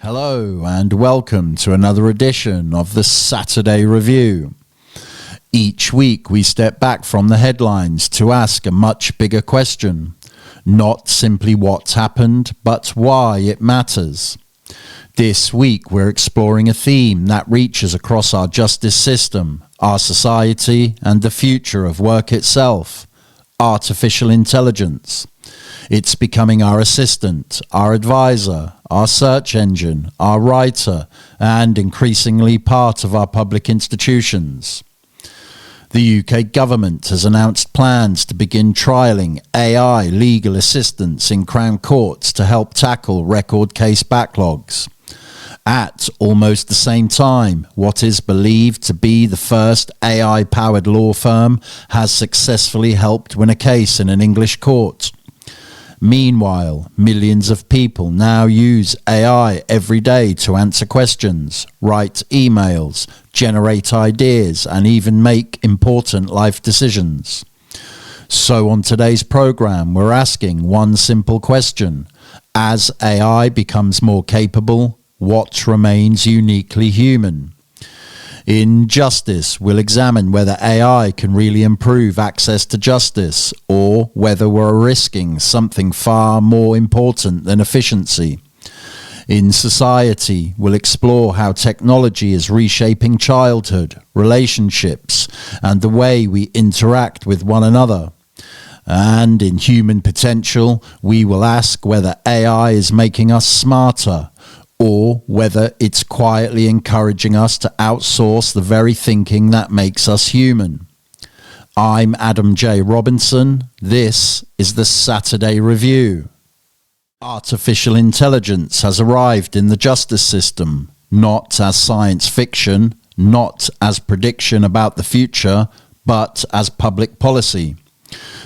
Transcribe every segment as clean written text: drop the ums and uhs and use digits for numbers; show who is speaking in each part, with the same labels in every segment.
Speaker 1: Hello and welcome to another edition of the Saturday Review. Each week we step back from the headlines to ask a much bigger question. Not simply what's happened, but why it matters. This week we're exploring a theme that reaches across our justice system, our society, and the future of work itself: artificial intelligence. It's becoming our assistant, our advisor, our search engine, our writer, and increasingly part of our public institutions. The UK government has announced plans to begin trialling AI legal assistance in Crown courts to help tackle record case backlogs. At almost the same time, what is believed to be the first AI-powered law firm has successfully helped win a case in an English court. Meanwhile, millions of people now use AI every day to answer questions, write emails, generate ideas, and even make important life decisions. So on today's program, we're asking one simple question: as AI becomes more capable, what remains uniquely human? In Justice, we'll examine whether AI can really improve access to justice, or whether we're risking something far more important than efficiency. In Society, we'll explore how technology is reshaping childhood, relationships, and the way we interact with one another. And in Human Potential, we will ask whether AI is making us smarter, or whether it's quietly encouraging us to outsource the very thinking that makes us human. I'm Adam J. Robinson. This is the Saturday Review. Artificial intelligence has arrived in the justice system, not as science fiction, not as prediction about the future, but as public policy.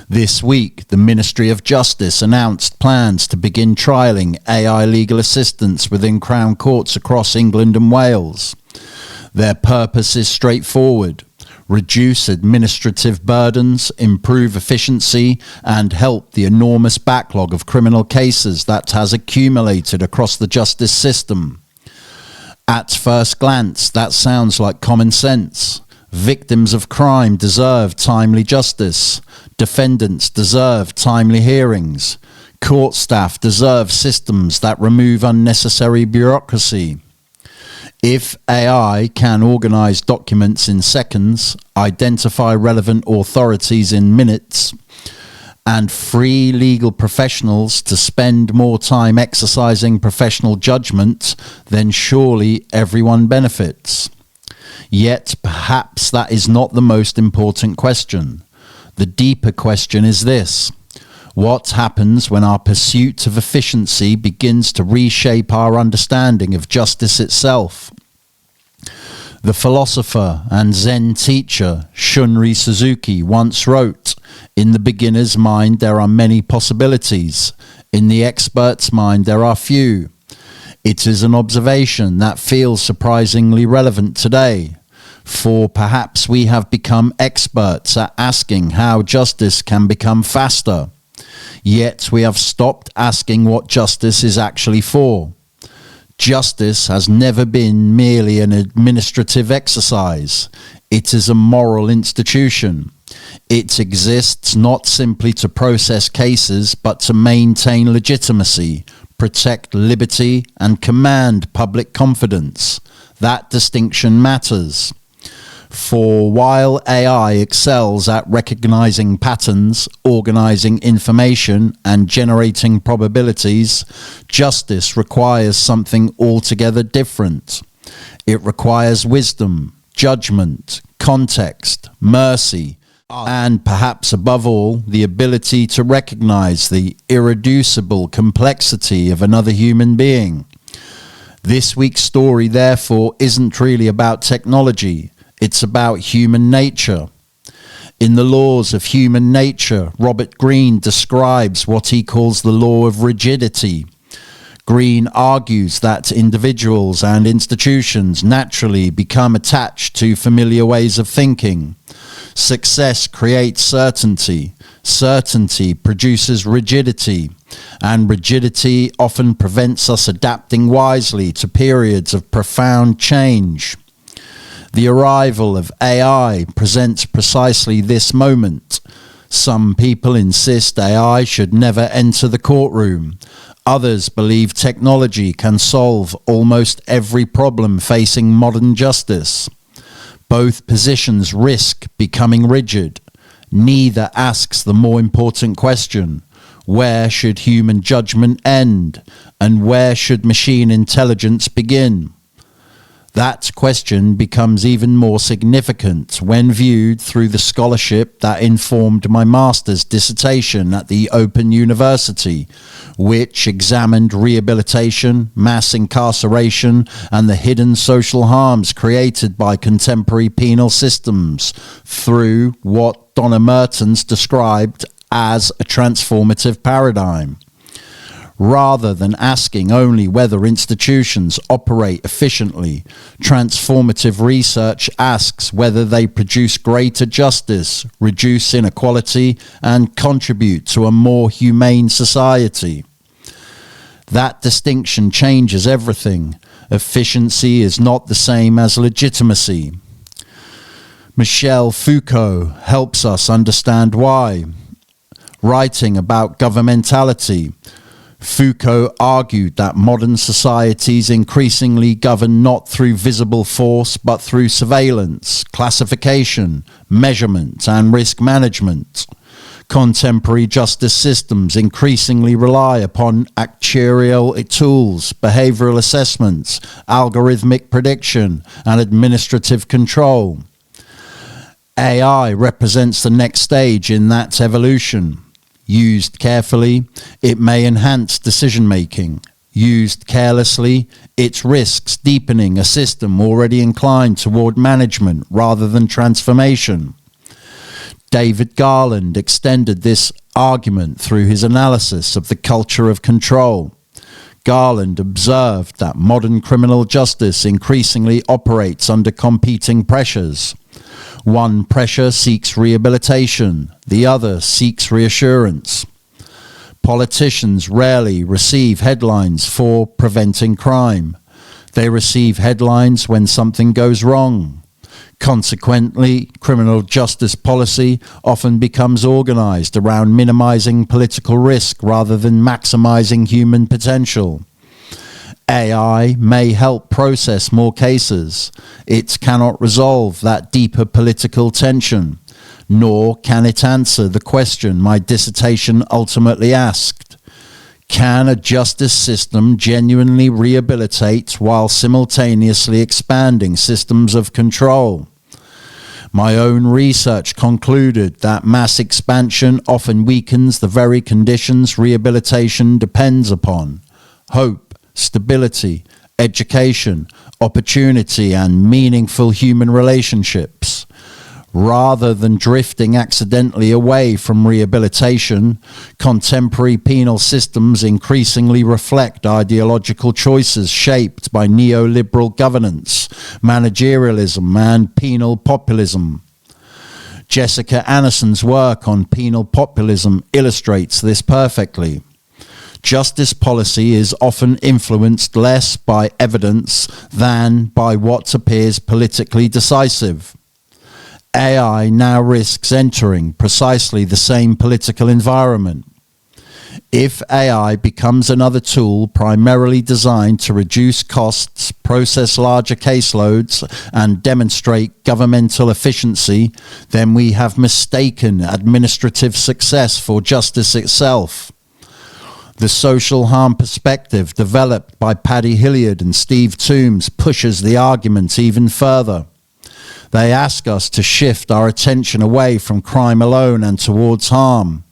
Speaker 1: This week, the Ministry of Justice announced plans to begin trialling AI legal assistance within Crown courts across England and Wales. Their purpose is straightforward: reduce administrative burdens, improve efficiency, and help the enormous backlog of criminal cases that has accumulated across the justice system. At first glance, that sounds like common sense. Victims of crime deserve timely justice. Defendants deserve timely hearings. Court staff deserve systems that remove unnecessary bureaucracy. If AI can organize documents in seconds, identify relevant authorities in minutes, and free legal professionals to spend more time exercising professional judgment, then surely everyone benefits. Yet perhaps that is not the most important question. The deeper question is this: what happens when our pursuit of efficiency begins to reshape our understanding of justice itself? The philosopher and Zen teacher Shunryu Suzuki once wrote, "In the beginner's mind there are many possibilities. In the expert's mind there are few." It is an observation that feels surprisingly relevant today, for perhaps we have become experts at asking how justice can become faster. Yet we have stopped asking what justice is actually for. Justice has never been merely an administrative exercise. It is a moral institution. It exists not simply to process cases, but to maintain legitimacy, protect liberty, and command public confidence. That distinction matters. For while AI excels at recognizing patterns, organizing information, and generating probabilities, justice requires something altogether different. It requires wisdom, judgment, context, mercy, and perhaps above all, the ability to recognize the irreducible complexity of another human being. This week's story, therefore, isn't really about technology. It's about human nature. In The Laws of Human Nature, Robert Greene describes what he calls the law of rigidity. Greene argues that individuals and institutions naturally become attached to familiar ways of thinking. Success creates certainty. Certainty produces rigidity, and rigidity often prevents us adapting wisely to periods of profound change. The arrival of AI presents precisely this moment. Some people insist AI should never enter the courtroom. Others believe technology can solve almost every problem facing modern justice. Both positions risk becoming rigid. Neither asks the more important question: where should human judgment end, and where should machine intelligence begin? That question becomes even more significant when viewed through the scholarship that informed my master's dissertation at the Open University, which examined rehabilitation, mass incarceration, and the hidden social harms created by contemporary penal systems through what Donna Mertens described as a transformative paradigm. Rather than asking only whether institutions operate efficiently, transformative research asks whether they produce greater justice, reduce inequality, and contribute to a more humane society. That distinction changes everything. Efficiency is not the same as legitimacy. Michel Foucault helps us understand why. Writing about governmentality, Foucault argued that modern societies increasingly govern not through visible force but through surveillance, classification, measurement, and risk management. Contemporary justice systems increasingly rely upon actuarial tools, behavioral assessments, algorithmic prediction, and administrative control. AI represents the next stage in that evolution. Used carefully, it may enhance decision-making. Used carelessly, it risks deepening a system already inclined toward management rather than transformation. David Garland extended this argument through his analysis of the culture of control. Garland observed that modern criminal justice increasingly operates under competing pressures. One pressure seeks rehabilitation, the other seeks reassurance. Politicians rarely receive headlines for preventing crime. They receive headlines when something goes wrong. Consequently, criminal justice policy often becomes organized around minimizing political risk rather than maximizing human potential. AI may help process more cases. It cannot resolve that deeper political tension, nor can it answer the question my dissertation ultimately asked. Can a justice system genuinely rehabilitate while simultaneously expanding systems of control? My own research concluded that mass expansion often weakens the very conditions rehabilitation depends upon: hope, stability, education, opportunity, and meaningful human relationships. Rather than drifting accidentally away from rehabilitation, contemporary penal systems increasingly reflect ideological choices shaped by neoliberal governance, managerialism, and penal populism. Jessica Annison's work on penal populism illustrates this perfectly. Justice policy is often influenced less by evidence than by what appears politically decisive. AI now risks entering precisely the same political environment. If AI becomes another tool primarily designed to reduce costs, process larger caseloads, and demonstrate governmental efficiency, then we have mistaken administrative success for justice itself. The social harm perspective developed by Paddy Hilliard and Steve Toombs pushes the argument even further. They ask us to shift our attention away from crime alone and towards harm.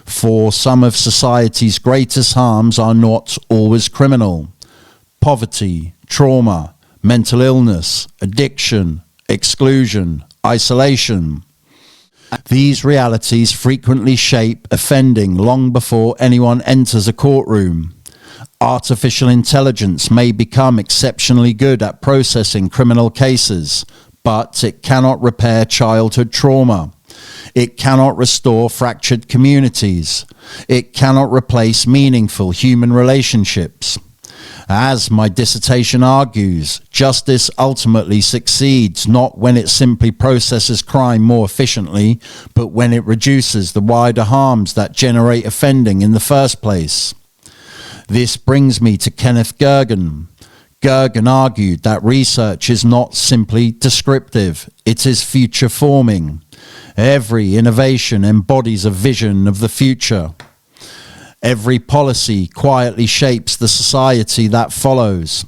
Speaker 1: For some of society's greatest harms are not always criminal. Poverty, trauma, mental illness, addiction, exclusion, isolation. These realities frequently shape offending long before anyone enters a courtroom. Artificial intelligence may become exceptionally good at processing criminal cases, but it cannot repair childhood trauma. It cannot restore fractured communities. It cannot replace meaningful human relationships. As my dissertation argues, justice ultimately succeeds not when it simply processes crime more efficiently, but when it reduces the wider harms that generate offending in the first place. This brings me to Kenneth Gergen. Gergen argued that research is not simply descriptive, it is future forming. Every innovation embodies a vision of the future. Every policy quietly shapes the society that follows.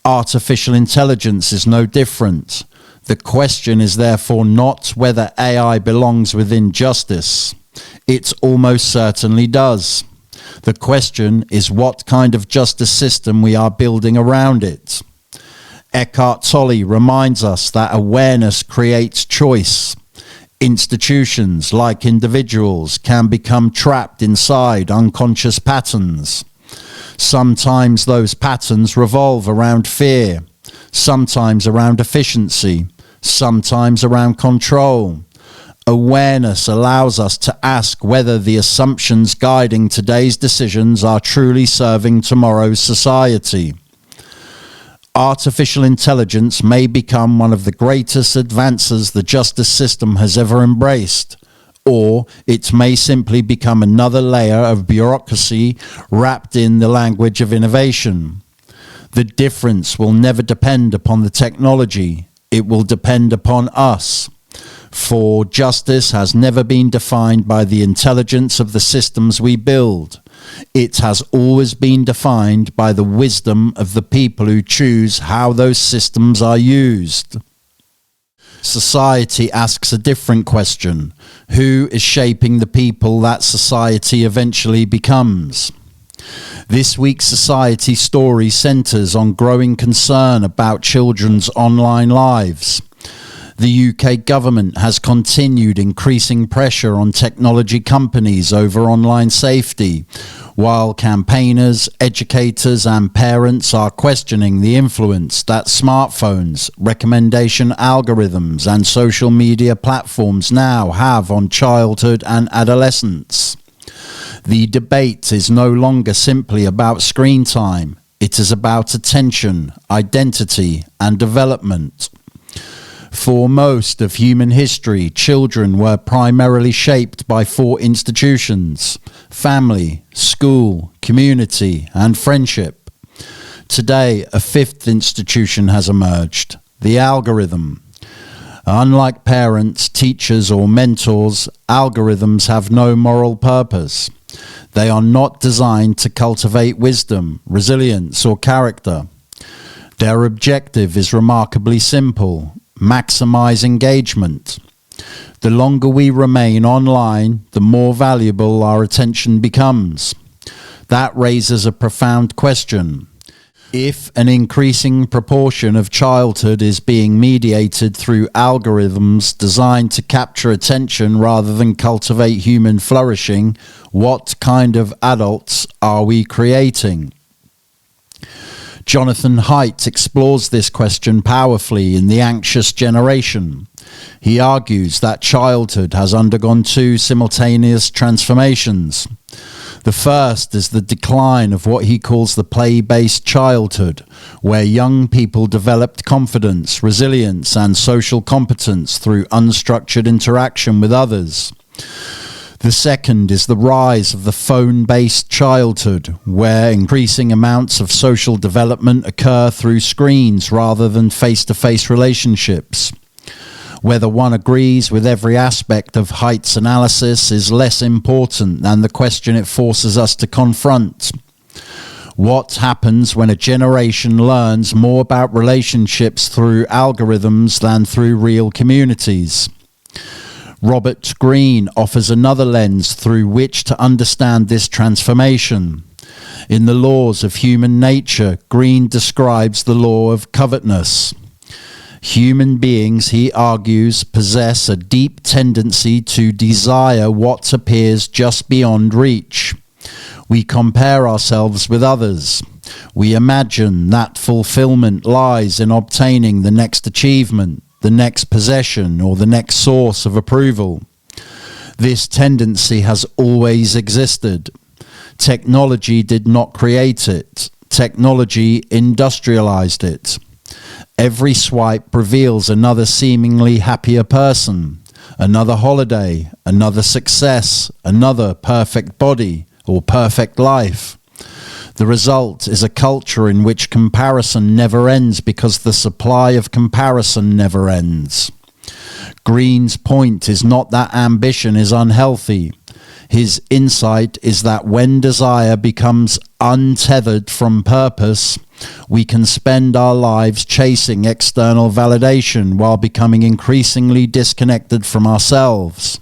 Speaker 1: Artificial intelligence is no different. The question is therefore not whether AI belongs within justice. It almost certainly does. The question is what kind of justice system we are building around it. Eckhart Tolle reminds us that awareness creates choice. Institutions, like individuals, can become trapped inside unconscious patterns. Sometimes those patterns revolve around fear, sometimes around efficiency, sometimes around control. Awareness allows us to ask whether the assumptions guiding today's decisions are truly serving tomorrow's society. Artificial intelligence may become one of the greatest advances the justice system has ever embraced, or it may simply become another layer of bureaucracy wrapped in the language of innovation. The difference will never depend upon the technology, it will depend upon us. For justice has never been defined by the intelligence of the systems we build. It has always been defined by the wisdom of the people who choose how those systems are used. Society asks a different question. Who is shaping the people that society eventually becomes? This week's Society story centres on growing concern about children's online lives. The UK government has continued increasing pressure on technology companies over online safety, while campaigners, educators and parents are questioning the influence that smartphones, recommendation algorithms and social media platforms now have on childhood and adolescence. The debate is no longer simply about screen time. It is about attention, identity and development. For most of human history, children were primarily shaped by 4 institutions: family, school, community, and friendship. Today, a 5th institution has emerged: the algorithm. Unlike parents, teachers, or mentors, algorithms have no moral purpose. They are not designed to cultivate wisdom, resilience, or character. Their objective is remarkably simple: maximize engagement. The longer we remain online, the more valuable our attention becomes. That raises a profound question. If an increasing proportion of childhood is being mediated through algorithms designed to capture attention rather than cultivate human flourishing, what kind of adults are we creating? Jonathan Haidt explores this question powerfully in The Anxious Generation. He argues that childhood has undergone 2 simultaneous transformations. The first is the decline of what he calls the play-based childhood, where young people developed confidence, resilience, and social competence through unstructured interaction with others. The second is the rise of the phone-based childhood, where increasing amounts of social development occur through screens rather than face-to-face relationships. Whether one agrees with every aspect of Haidt's analysis is less important than the question it forces us to confront. What happens when a generation learns more about relationships through algorithms than through real communities? Robert Greene offers another lens through which to understand this transformation. In The Laws of Human Nature, Greene describes the law of covetousness. Human beings, he argues, possess a deep tendency to desire what appears just beyond reach. We compare ourselves with others. We imagine that fulfillment lies in obtaining the next achievement, the next possession, or the next source of approval. This tendency has always existed. Technology did not create it. Technology industrialized it. Every swipe reveals another seemingly happier person, another holiday, another success, another perfect body or perfect life. The result is a culture in which comparison never ends because the supply of comparison never ends. Green's point is not that ambition is unhealthy. His insight is that when desire becomes untethered from purpose, we can spend our lives chasing external validation while becoming increasingly disconnected from ourselves.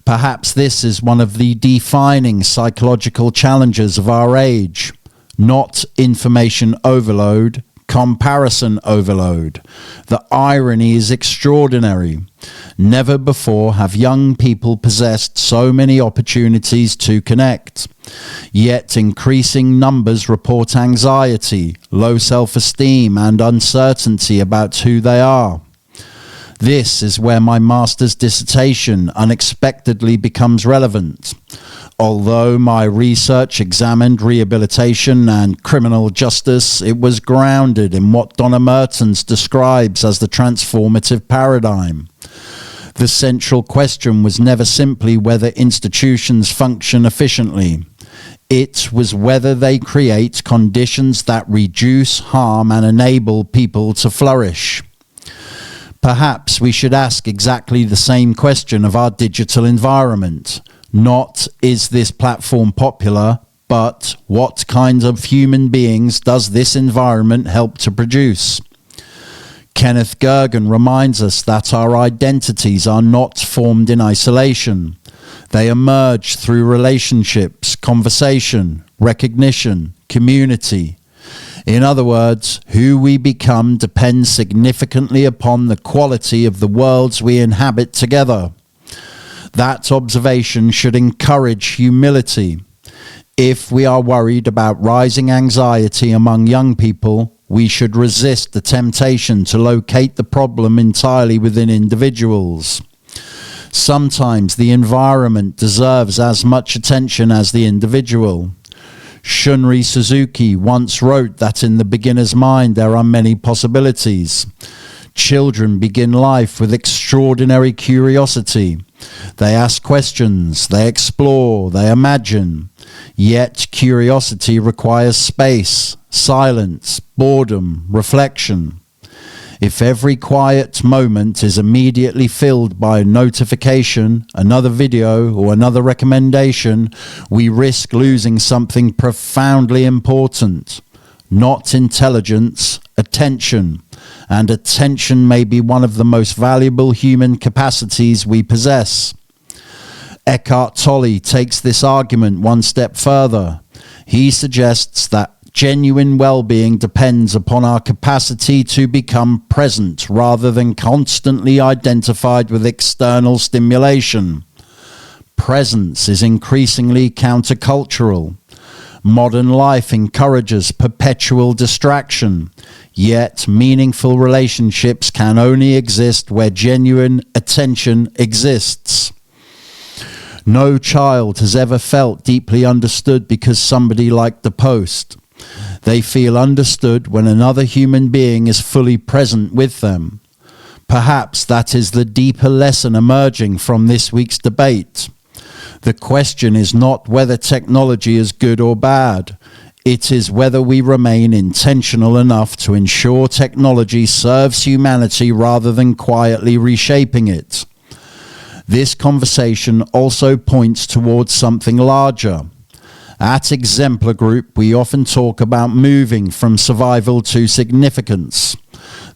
Speaker 1: Perhaps this is one of the defining psychological challenges of our age. Not information overload, comparison overload. The irony is extraordinary. Never before have young people possessed so many opportunities to connect. Yet increasing numbers report anxiety, low self-esteem, and uncertainty about who they are. This is where my master's dissertation unexpectedly becomes relevant. Although my research examined rehabilitation and criminal justice, it was grounded in what Donna Mertens describes as the transformative paradigm. The central question was never simply whether institutions function efficiently. It was whether they create conditions that reduce harm and enable people to flourish. Perhaps we should ask exactly the same question of our digital environment. Not, is this platform popular, but what kinds of human beings does this environment help to produce? Kenneth Gergen reminds us that our identities are not formed in isolation. They emerge through relationships, conversation, recognition, community. In other words, who we become depends significantly upon the quality of the worlds we inhabit together. That observation should encourage humility. If we are worried about rising anxiety among young people, we should resist the temptation to locate the problem entirely within individuals. Sometimes the environment deserves as much attention as the individual. Shunri Suzuki once wrote that in the beginner's mind there are many possibilities. Children begin life with extraordinary curiosity. They ask questions, they explore, they imagine. Yet curiosity requires space, silence, boredom, reflection. If every quiet moment is immediately filled by a notification, another video, or another recommendation, we risk losing something profoundly important. Not intelligence, attention. And attention may be one of the most valuable human capacities we possess. Eckhart Tolle takes this argument one step further. He suggests that genuine well-being depends upon our capacity to become present rather than constantly identified with external stimulation. Presence is increasingly countercultural. Modern life encourages perpetual distraction, yet meaningful relationships can only exist where genuine attention exists. No child has ever felt deeply understood because somebody liked the post. They feel understood when another human being is fully present with them. Perhaps that is the deeper lesson emerging from this week's debate. The question is not whether technology is good or bad. It is whether we remain intentional enough to ensure technology serves humanity rather than quietly reshaping it. This conversation also points towards something larger. At Exemplar Group, we often talk about moving from survival to significance.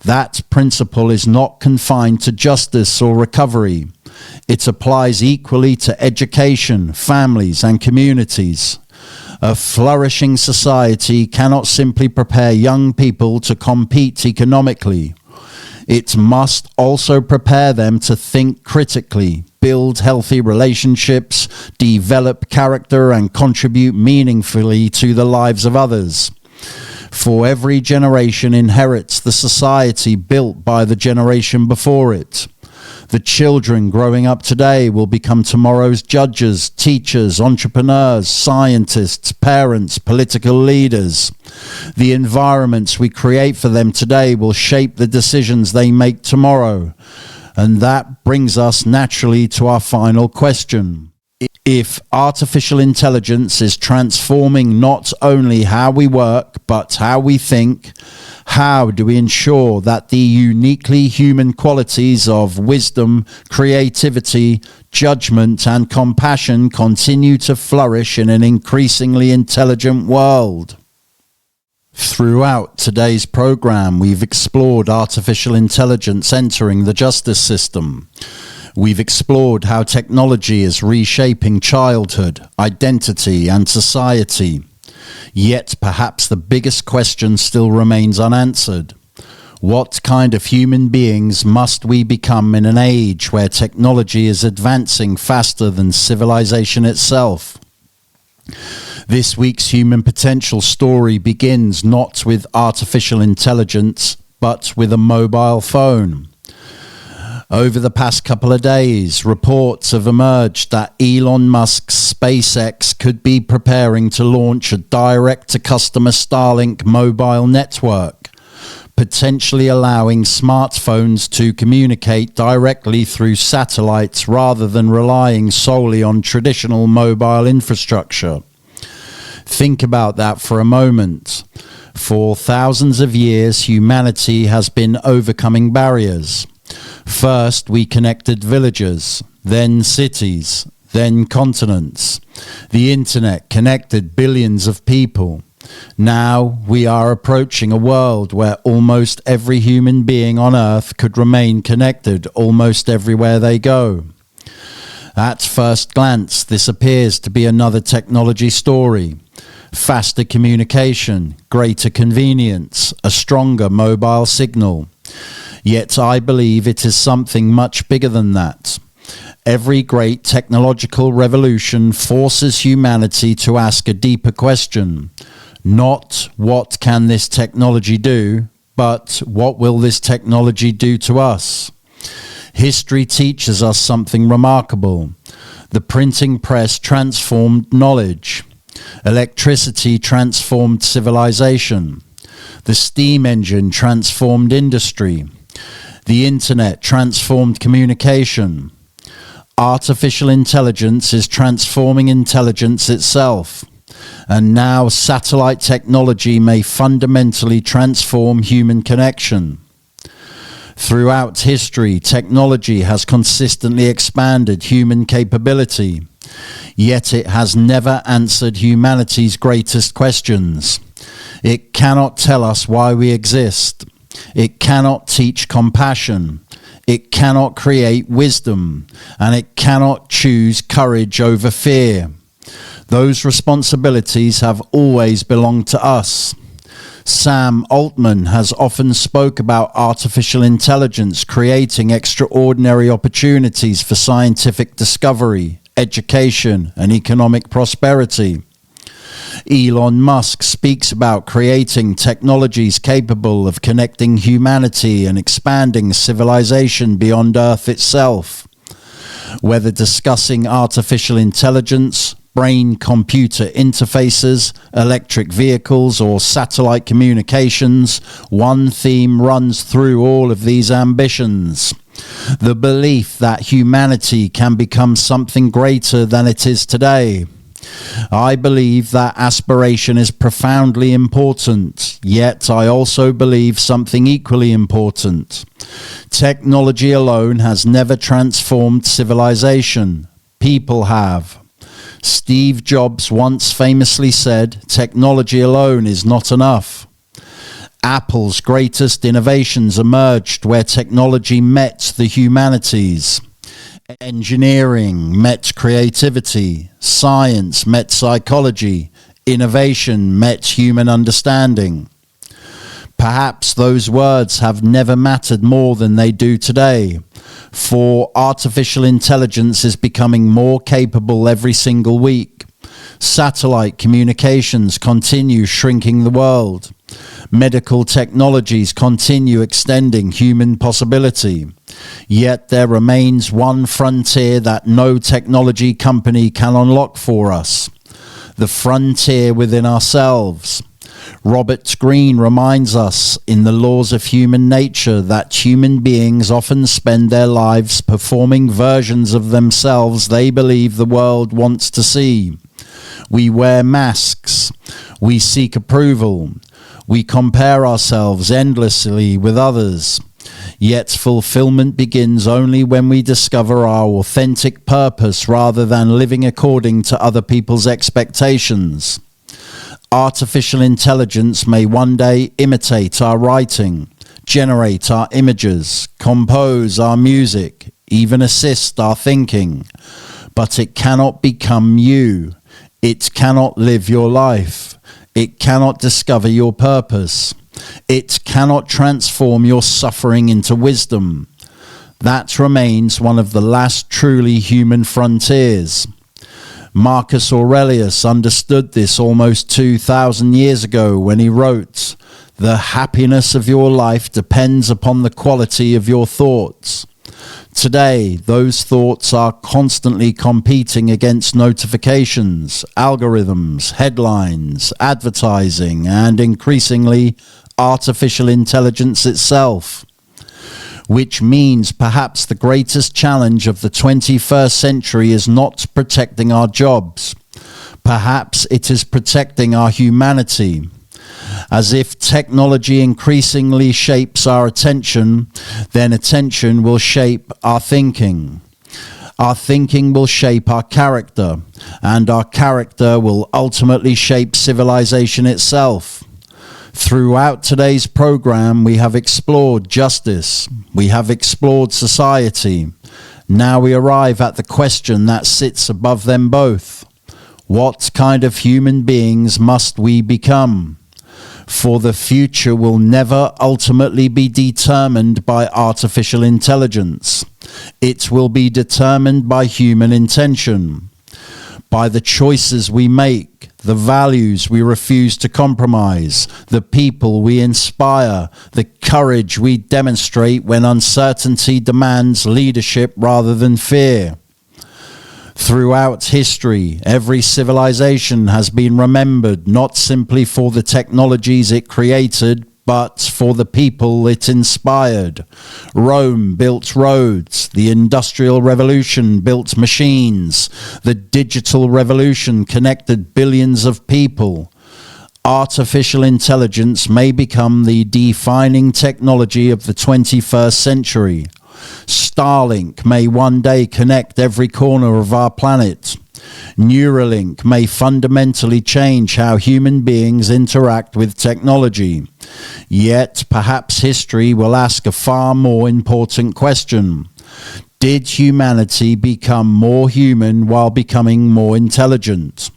Speaker 1: That principle is not confined to justice or recovery. It applies equally to education, families, and communities. A flourishing society cannot simply prepare young people to compete economically. It must also prepare them to think critically, build healthy relationships, develop character, and contribute meaningfully to the lives of others. For every generation inherits the society built by the generation before it. The children growing up today will become tomorrow's judges, teachers, entrepreneurs, scientists, parents, political leaders. The environments we create for them today will shape the decisions they make tomorrow. And that brings us naturally to our final question. If artificial intelligence is transforming not only how we work, but how we think, how do we ensure that the uniquely human qualities of wisdom, creativity, judgment, and compassion continue to flourish in an increasingly intelligent world? Throughout today's program, we've explored artificial intelligence entering the justice system. We've explored how technology is reshaping childhood, identity, and society. Yet perhaps the biggest question still remains unanswered. What kind of human beings must we become in an age where technology is advancing faster than civilization itself? This week's human potential story begins not with artificial intelligence, but with a mobile phone. Over the past couple of days, reports have emerged that Elon Musk's SpaceX could be preparing to launch a direct-to-customer Starlink mobile network, potentially allowing smartphones to communicate directly through satellites rather than relying solely on traditional mobile infrastructure. Think about that for a moment. For thousands of years, humanity has been overcoming barriers. First, we connected villages, then cities, then continents. The internet connected billions of people. Now we are approaching a world where almost every human being on Earth could remain connected almost everywhere they go. At first glance, this appears to be another technology story. Faster communication, greater convenience, a stronger mobile signal. Yet I believe it is something much bigger than that. Every great technological revolution forces humanity to ask a deeper question. Not what can this technology do, but what will this technology do to us? History teaches us something remarkable. The printing press transformed knowledge. Electricity transformed civilization. The steam engine transformed industry. The internet transformed communication. Artificial intelligence is transforming intelligence itself. And now satellite technology may fundamentally transform human connection. Throughout history, technology has consistently expanded human capability. Yet it has never answered humanity's greatest questions. It cannot tell us why we exist. It cannot teach compassion. It cannot create wisdom. And it cannot choose courage over fear. Those responsibilities have always belonged to us. Sam Altman has often spoke about artificial intelligence creating extraordinary opportunities for scientific discovery, education, and economic prosperity. Elon Musk speaks about creating technologies capable of connecting humanity and expanding civilization beyond Earth itself. Whether discussing artificial intelligence, brain-computer interfaces, electric vehicles, or satellite communications, one theme runs through all of these ambitions. The belief that humanity can become something greater than it is today. I believe that aspiration is profoundly important, yet I also believe something equally important. Technology alone has never transformed civilization. People have. Steve Jobs once famously said, "Technology alone is not enough." Apple's greatest innovations emerged where technology met the humanities. Engineering met creativity, science met psychology, innovation met human understanding. Perhaps those words have never mattered more than they do today, for artificial intelligence is becoming more capable every single week. Satellite communications continue shrinking the world. Medical technologies continue extending human possibility. Yet there remains one frontier that no technology company can unlock for us. The frontier within ourselves. Robert Greene reminds us in The Laws of Human Nature that human beings often spend their lives performing versions of themselves they believe the world wants to see. We wear masks. We seek approval. We compare ourselves endlessly with others. Yet fulfillment begins only when we discover our authentic purpose rather than living according to other people's expectations. Artificial intelligence may one day imitate our writing, generate our images, compose our music, even assist our thinking. But it cannot become you. It cannot live your life. It cannot discover your purpose. It cannot transform your suffering into wisdom. That remains one of the last truly human frontiers. Marcus Aurelius understood this almost 2,000 years ago when he wrote, "The happiness of your life depends upon the quality of your thoughts." Today, those thoughts are constantly competing against notifications, algorithms, headlines, advertising, and increasingly artificial intelligence itself. Which means perhaps the greatest challenge of the 21st century is not protecting our jobs. Perhaps it is protecting our humanity. As if technology increasingly shapes our attention, then attention will shape our thinking. Our thinking will shape our character, and our character will ultimately shape civilization itself. Throughout today's program, we have explored justice. We have explored society. Now we arrive at the question that sits above them both. What kind of human beings must we become? For the future will never ultimately be determined by artificial intelligence. It will be determined by human intention, by the choices we make, the values we refuse to compromise, the people we inspire, the courage we demonstrate when uncertainty demands leadership rather than fear. Throughout history, every civilization has been remembered not simply for the technologies it created, but for the people it inspired. Rome built roads, the Industrial Revolution built machines, the digital revolution connected billions of people. Artificial intelligence may become the defining technology of the 21st century. Starlink may one day connect every corner of our planet. Neuralink may fundamentally change how human beings interact with technology. Yet, perhaps history will ask a far more important question. Did humanity become more human while becoming more intelligent?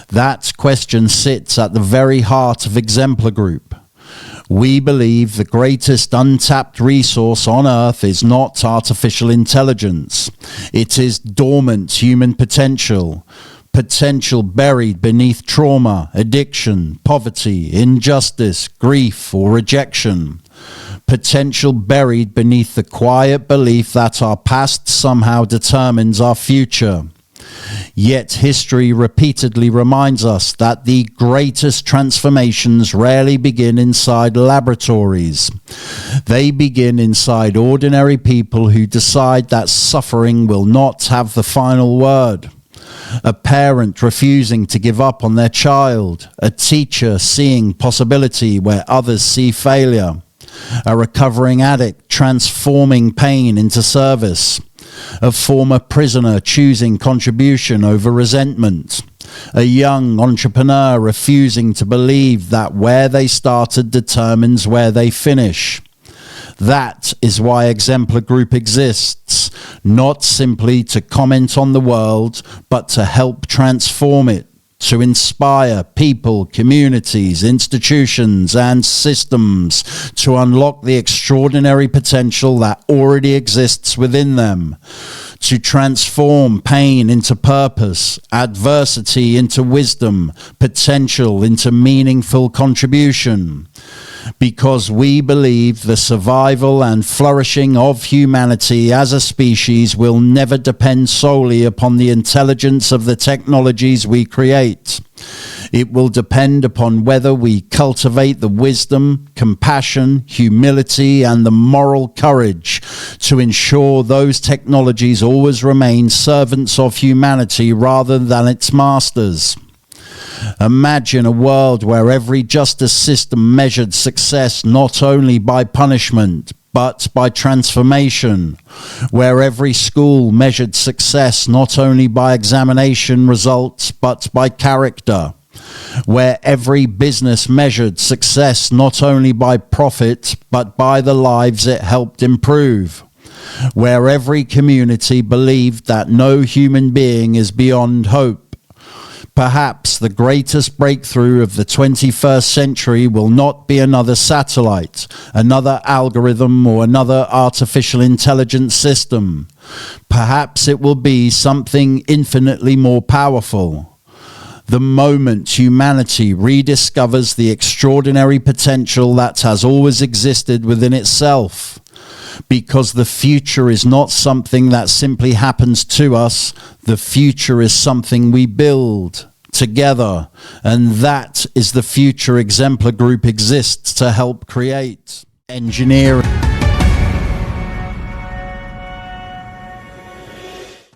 Speaker 1: That question sits at the very heart of Exemplar Group. We believe the greatest untapped resource on Earth is not artificial intelligence. It is dormant human potential. Potential buried beneath trauma, addiction, poverty, injustice, grief, or rejection. Potential buried beneath the quiet belief that our past somehow determines our future. Yet history repeatedly reminds us that the greatest transformations rarely begin inside laboratories. They begin inside ordinary people who decide that suffering will not have the final word. A parent refusing to give up on their child. A teacher seeing possibility where others see failure. A recovering addict transforming pain into service. A former prisoner choosing contribution over resentment. A young entrepreneur refusing to believe that where they started determines where they finish. That is why Exemplar Group exists, not simply to comment on the world, but to help transform it. to inspire people, communities, institutions, and systems to unlock the extraordinary potential that already exists within them, to transform pain into purpose, adversity into wisdom, potential into meaningful contribution. Because we believe the survival and flourishing of humanity as a species will never depend solely upon the intelligence of the technologies we create. It will depend upon whether we cultivate the wisdom, compassion, humility, and the moral courage to ensure those technologies always remain servants of humanity rather than its masters. Imagine a world where every justice system measured success not only by punishment, but by transformation, where every school measured success not only by examination results, but by character, where every business measured success not only by profit, but by the lives it helped improve, where every community believed that no human being is beyond hope. Perhaps the greatest breakthrough of the 21st century will not be another satellite, another algorithm, or another artificial intelligence system. Perhaps it will be something infinitely more powerful. The moment humanity rediscovers the extraordinary potential that has always existed within itself. Because the future is not something that simply happens to us. The future is something we build together. And that is the future Exemplar Group exists to help create. Engineering.